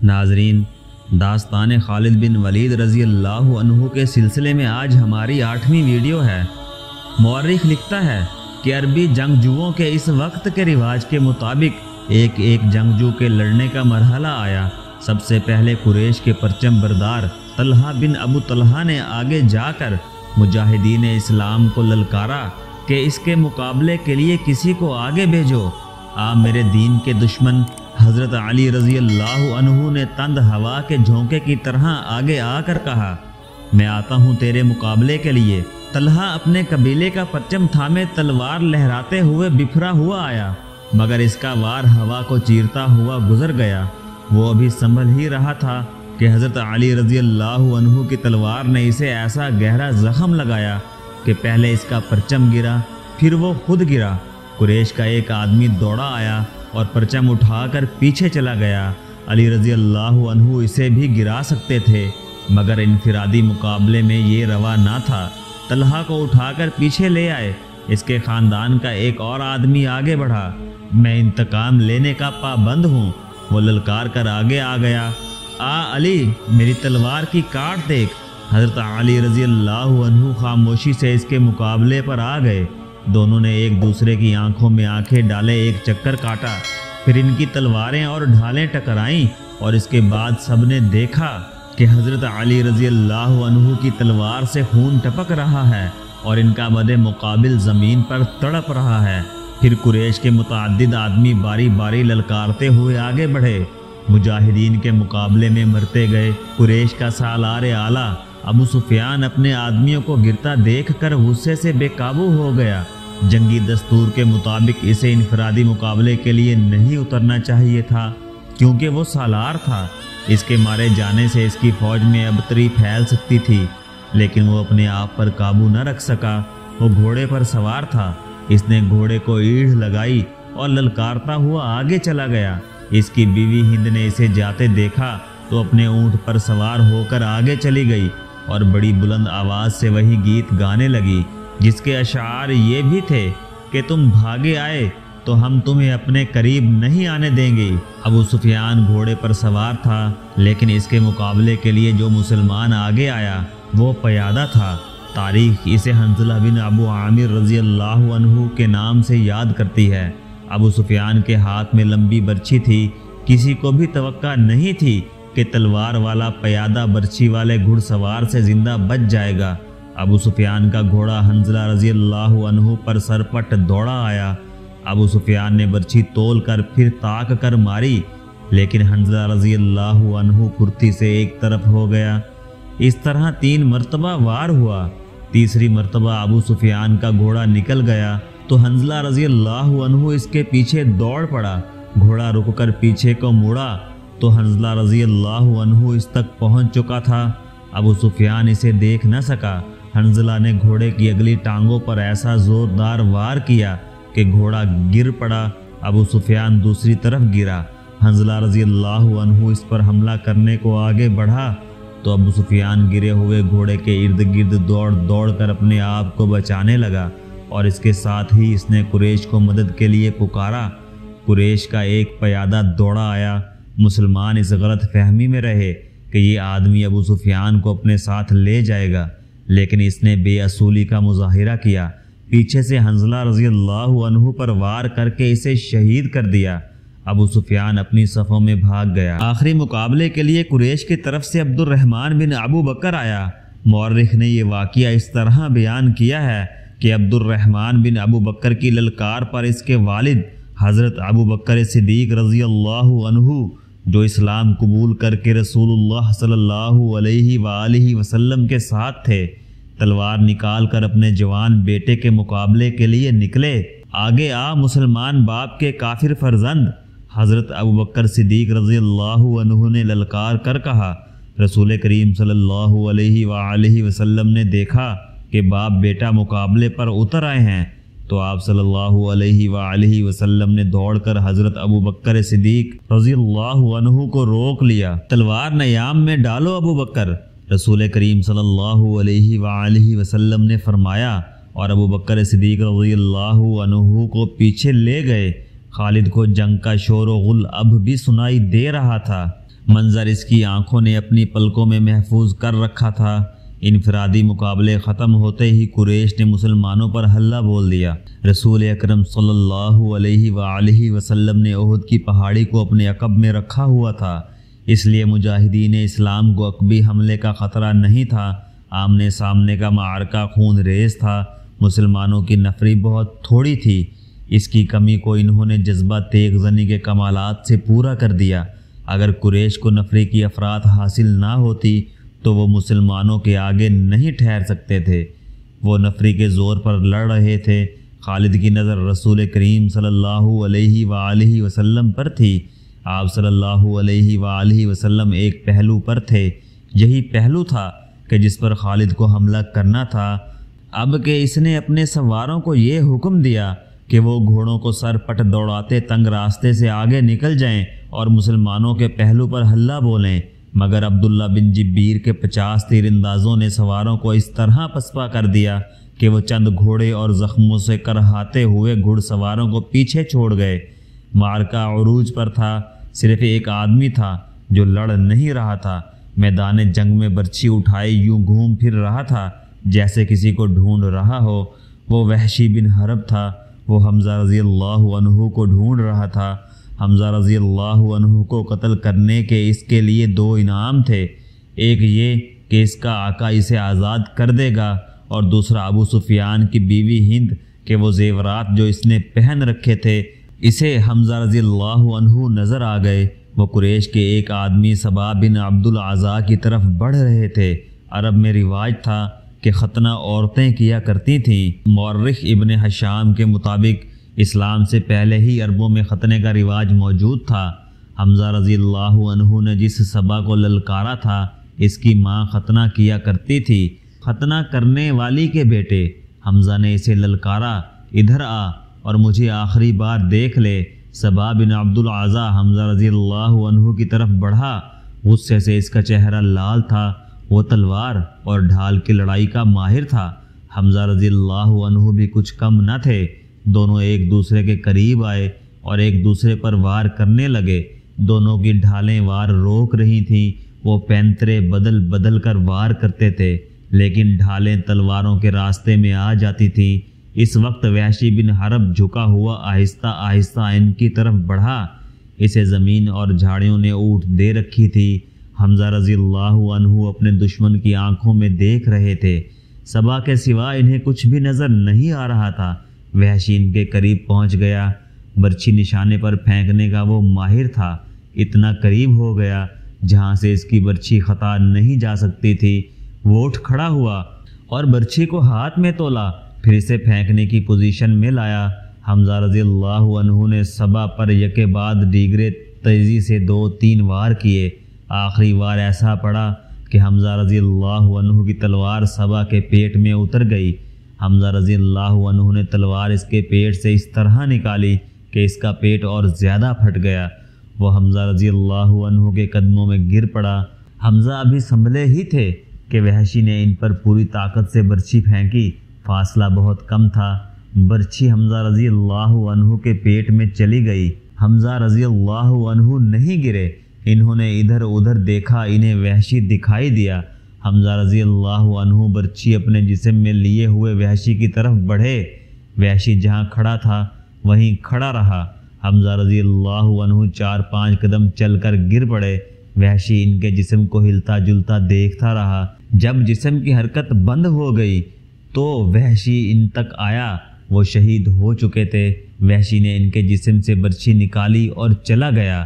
ناظرین، داستان خالد بن ولید رضی اللہ عنہ کے سلسلے میں آج ہماری 8ویں ویڈیو ہے۔ مورخ لکھتا ہے کہ عربی جنگجوؤں کے اس وقت کے رواج کے مطابق ایک جنگجو کے لڑنے کا مرحلہ آیا۔ سب سے پہلے قریش کے پرچم بردار طلحہ بن ابو طلحہ نے آگے جا کر مجاہدین اسلام کو للکارا کہ اس کے مقابلے کے لیے کسی کو آگے بھیجو۔ آپ میرے دین کے دشمن حضرت علی رضی اللہ عنہ نے تند ہوا کے جھونکے کی طرح آگے آ کر کہا، میں آتا ہوں تیرے مقابلے کے لیے۔ طلحہ اپنے قبیلے کا پرچم تھامے تلوار لہراتے ہوئے بکھرا ہوا آیا، مگر اس کا وار ہوا کو چیرتا ہوا گزر گیا۔ وہ ابھی سنبھل ہی رہا تھا کہ حضرت علی رضی اللہ عنہ کی تلوار نے اسے ایسا گہرا زخم لگایا کہ پہلے اس کا پرچم گرا، پھر وہ خود گرا۔ قریش کا ایک آدمی دوڑا آیا اور پرچم اٹھا کر پیچھے چلا گیا۔ علی رضی اللہ عنہ اسے بھی گرا سکتے تھے، مگر انفرادی مقابلے میں یہ روا نہ تھا۔ طلحہ کو اٹھا کر پیچھے لے آئے۔ اس کے خاندان کا ایک اور آدمی آگے بڑھا، میں انتقام لینے کا پابند ہوں۔ وہ للکار کر آگے آ گیا، علی میری تلوار کی کاٹ دیکھ۔ حضرت علی رضی اللہ عنہ خاموشی سے اس کے مقابلے پر آ گئے۔ دونوں نے ایک دوسرے کی آنکھوں میں آنکھیں ڈالے ایک چکر کاٹا، پھر ان کی تلواریں اور ڈھالیں ٹکرائیں، اور اس کے بعد سب نے دیکھا کہ حضرت علی رضی اللہ عنہ کی تلوار سے خون ٹپک رہا ہے اور ان کا مد مقابل زمین پر تڑپ رہا ہے۔ پھر قریش کے متعدد آدمی باری باری للکارتے ہوئے آگے بڑھے، مجاہدین کے مقابلے میں مرتے گئے۔ قریش کا سالار اعلیٰ ابو سفیان اپنے آدمیوں کو گرتا دیکھ کر غصے سے بے قابو ہو گیا۔ جنگی دستور کے مطابق اسے انفرادی مقابلے کے لیے نہیں اترنا چاہیے تھا، کیونکہ وہ سالار تھا۔ اس کے مارے جانے سے اس کی فوج میں ابتری پھیل سکتی تھی، لیکن وہ اپنے آپ پر قابو نہ رکھ سکا۔ وہ گھوڑے پر سوار تھا، اس نے گھوڑے کو ایڑھ لگائی اور للکارتا ہوا آگے چلا گیا۔ اس کی بیوی ہند نے اسے جاتے دیکھا تو اپنے اونٹ پر سوار ہو کر آگے چلی گئی اور بڑی بلند آواز سے وہی گیت گانے لگی، جس کے اشعار یہ بھی تھے کہ تم بھاگے آئے تو ہم تمہیں اپنے قریب نہیں آنے دیں گے۔ ابو سفیان گھوڑے پر سوار تھا، لیکن اس کے مقابلے کے لیے جو مسلمان آگے آیا وہ پیادہ تھا۔ تاریخ اسے حنظلہ بن ابو عامر رضی اللہ عنہ کے نام سے یاد کرتی ہے۔ ابو سفیان کے ہاتھ میں لمبی برچھی تھی، کسی کو بھی توقع نہیں تھی کہ تلوار والا پیادہ برچھی والے گھڑ سوار سے زندہ بچ جائے گا۔ ابو سفیان کا گھوڑا حنظلہ رضی اللہ عنہ پر سرپٹ دوڑا آیا۔ ابو سفیان نے برچھی تول کر پھر تاک کر ماری، لیکن حنظلہ رضی اللہ عنہ پھرتی سے ایک طرف ہو گیا۔ اس طرح 3 مرتبہ وار ہوا۔ تیسری مرتبہ ابو سفیان کا گھوڑا نکل گیا تو حنظلہ رضی اللہ عنہ اس کے پیچھے دوڑ پڑا۔ گھوڑا رک کر پیچھے کو مڑا تو حنظلہ رضی اللہ عنہ اس تک پہنچ چکا تھا۔ ابو سفیان اسے دیکھ نہ سکا۔ حنظلہ نے گھوڑے کی اگلی ٹانگوں پر ایسا زوردار وار کیا کہ گھوڑا گر پڑا۔ ابو سفیان دوسری طرف گرا۔ حنظلہ رضی اللہ عنہ اس پر حملہ کرنے کو آگے بڑھا تو ابو سفیان گرے ہوئے گھوڑے کے ارد گرد دوڑ دوڑ کر اپنے آپ کو بچانے لگا، اور اس کے ساتھ ہی اس نے قریش کو مدد کے لیے پکارا۔ قریش کا ایک پیادہ دوڑا آیا۔ مسلمان اس غلط فہمی میں رہے کہ یہ آدمی ابو سفیان کو اپنے ساتھ لے جائے گا، لیکن اس نے بے اصولی کا مظاہرہ کیا۔ پیچھے سے حنظلہ رضی اللہ عنہ پر وار کر کے اسے شہید کر دیا۔ ابو سفیان اپنی صفوں میں بھاگ گیا۔ آخری مقابلے کے لیے قریش کی طرف سے عبد الرحمن بن ابو بکر آیا۔ مورخ نے یہ واقعہ اس طرح بیان کیا ہے کہ عبد الرحمن بن ابو بکر کی للکار پر اس کے والد حضرت ابو بکر صدیق رضی اللہ عنہ، جو اسلام قبول کر کے رسول اللہ صلی اللہ علیہ وآلہ وسلم کے ساتھ تھے، تلوار نکال کر اپنے جوان بیٹے کے مقابلے کے لیے نکلے۔ آگے آ مسلمان باپ کے کافر فرزند۔ حضرت ابو بکر صدیق رضی اللہ عنہ نے للکار کر کہا، رسول کریم صلی اللہ علیہ وآلہ وسلم نے دیکھا کہ باپ بیٹا مقابلے پر اتر آئے ہیں، تو آپ صلی اللہ علیہ وآلہ وسلم نے دوڑ کر حضرت ابو بکر صدیق رضی اللہ عنہ کو روک لیا۔ تلوار نیام میں ڈالو ابو بکر، رسول کریم صلی اللہ علیہ وآلہ وسلم نے فرمایا، اور ابو بکر صدیق رضی اللہ عنہ کو پیچھے لے گئے۔ خالد کو جنگ کا شور و غل اب بھی سنائی دے رہا تھا۔ منظر اس کی آنکھوں نے اپنی پلکوں میں محفوظ کر رکھا تھا۔ انفرادی مقابلے ختم ہوتے ہی قریش نے مسلمانوں پر حلہ بول دیا۔ رسول اکرم صلی اللہ علیہ وآلہ وسلم نے احد کی پہاڑی کو اپنے عقب میں رکھا ہوا تھا، اس لیے مجاہدین اسلام کو عقبی حملے کا خطرہ نہیں تھا۔ آمنے سامنے کا معرکہ خون ریز تھا۔ مسلمانوں کی نفری بہت تھوڑی تھی، اس کی کمی کو انہوں نے جذبہ تیغ زنی کے کمالات سے پورا کر دیا۔ اگر قریش کو نفری کی افراد حاصل نہ ہوتی تو وہ مسلمانوں کے آگے نہیں ٹھہر سکتے تھے۔ وہ نفری کے زور پر لڑ رہے تھے۔ خالد کی نظر رسول کریم صلی اللہ علیہ وآلہ وسلم پر تھی۔ آپ صلی اللہ علیہ وآلہ وسلم ایک پہلو پر تھے، یہی پہلو تھا کہ جس پر خالد کو حملہ کرنا تھا۔ اب کہ اس نے اپنے سواروں کو یہ حکم دیا کہ وہ گھوڑوں کو سر پٹ دوڑاتے تنگ راستے سے آگے نکل جائیں اور مسلمانوں کے پہلو پر حلہ بولیں، مگر عبداللہ بن جبیر کے 50 تیر اندازوں نے سواروں کو اس طرح پسپا کر دیا کہ وہ چند گھوڑے اور زخموں سے کرہاتے ہوئے گھڑ سواروں کو پیچھے چھوڑ گئے۔ معرکہ عروج پر تھا، صرف ایک آدمی تھا جو لڑ نہیں رہا تھا، میدان جنگ میں برچھی اٹھائے یوں گھوم پھر رہا تھا جیسے کسی کو ڈھونڈ رہا ہو۔ وہ وحشی بن حرب تھا۔ وہ حمزہ رضی اللہ عنہ کو ڈھونڈ رہا تھا۔ حمزہ رضی اللہ عنہ کو قتل کرنے کے اس کے لیے 2 انعام تھے، ایک یہ کہ اس کا آقا اسے آزاد کر دے گا، اور دوسرا ابو سفیان کی بیوی ہند کہ وہ زیورات جو اس نے پہن رکھے تھے اسے حمزہ رضی اللہ عنہ نظر آ گئے۔ وہ قریش کے ایک آدمی صبا بن عبد العزا کی طرف بڑھ رہے تھے۔ عرب میں رواج تھا کہ ختنہ عورتیں کیا کرتی تھیں۔ مورخ ابن حشام کے مطابق اسلام سے پہلے ہی عربوں میں ختنے کا رواج موجود تھا۔ حمزہ رضی اللہ عنہ نے جس صبا کو للکارا تھا اس کی ماں ختنہ کیا کرتی تھی۔ ختنہ کرنے والی کے بیٹے حمزہ نے اسے للکارا، ادھر آ اور مجھے آخری بار دیکھ لے۔ صبا بن عبد العزا حمزہ رضی اللہ عنہ کی طرف بڑھا، غصے سے اس کا چہرہ لال تھا۔ وہ تلوار اور ڈھال کی لڑائی کا ماہر تھا۔ حمزہ رضی اللہ عنہ بھی کچھ کم نہ تھے۔ دونوں ایک دوسرے کے قریب آئے اور ایک دوسرے پر وار کرنے لگے۔ دونوں کی ڈھالیں وار روک رہی تھیں۔ وہ پینترے بدل بدل کر وار کرتے تھے، لیکن ڈھالیں تلواروں کے راستے میں آ جاتی تھیں۔ اس وقت وحشی بن حرب جھکا ہوا آہستہ آہستہ ان کی طرف بڑھا۔ اسے زمین اور جھاڑیوں نے اونٹ دے رکھی تھی۔ حمزہ رضی اللہ عنہ اپنے دشمن کی آنکھوں میں دیکھ رہے تھے۔ صبا کے سوا انہیں کچھ بھی نظر نہیں آ رہا تھا۔ وحشی ان کے قریب پہنچ گیا۔ برچھی نشانے پر پھینکنے کا وہ ماہر تھا۔ اتنا قریب ہو گیا جہاں سے اس کی برچھی خطا نہیں جا سکتی تھی۔ وہ اٹھ کھڑا ہوا اور برچھی کو ہاتھ میں تولا، پھر اسے پھینکنے کی پوزیشن میں لایا۔ حمزہ رضی اللہ عنہ نے صبا پر یکے بعد دیگرے تیزی سے 2-3 وار کیے۔ آخری وار ایسا پڑا کہ حمزہ رضی اللہ عنہ کی تلوار صبا کے پیٹ میں اتر گئی۔ حمزہ رضی اللہ عنہ نے تلوار اس کے پیٹ سے اس طرح نکالی کہ اس کا پیٹ اور زیادہ پھٹ گیا۔ وہ حمزہ رضی اللہ عنہ کے قدموں میں گر پڑا۔ حمزہ ابھی سنبھلے ہی تھے کہ وحشی نے ان پر پوری طاقت سے برچھی پھینکی۔ فاصلہ بہت کم تھا۔ برچھی حمزہ رضی اللہ عنہ کے پیٹ میں چلی گئی۔ حمزہ رضی اللہ عنہ نہیں گرے۔ انہوں نے ادھر ادھر دیکھا، انہیں وحشی دکھائی دیا۔ حمزہ رضی اللہ عنہ برچھی اپنے جسم میں لیے ہوئے وحشی کی طرف بڑھے۔ وحشی جہاں کھڑا تھا وہیں کھڑا رہا۔ حمزہ رضی اللہ عنہ 4-5 قدم چل کر گر پڑے۔ وحشی ان کے جسم کو ہلتا جلتا دیکھتا رہا۔ جب جسم کی حرکت بند ہو گئی تو وحشی ان تک آیا۔ وہ شہید ہو چکے تھے۔ وحشی نے ان کے جسم سے برچھی نکالی اور چلا گیا۔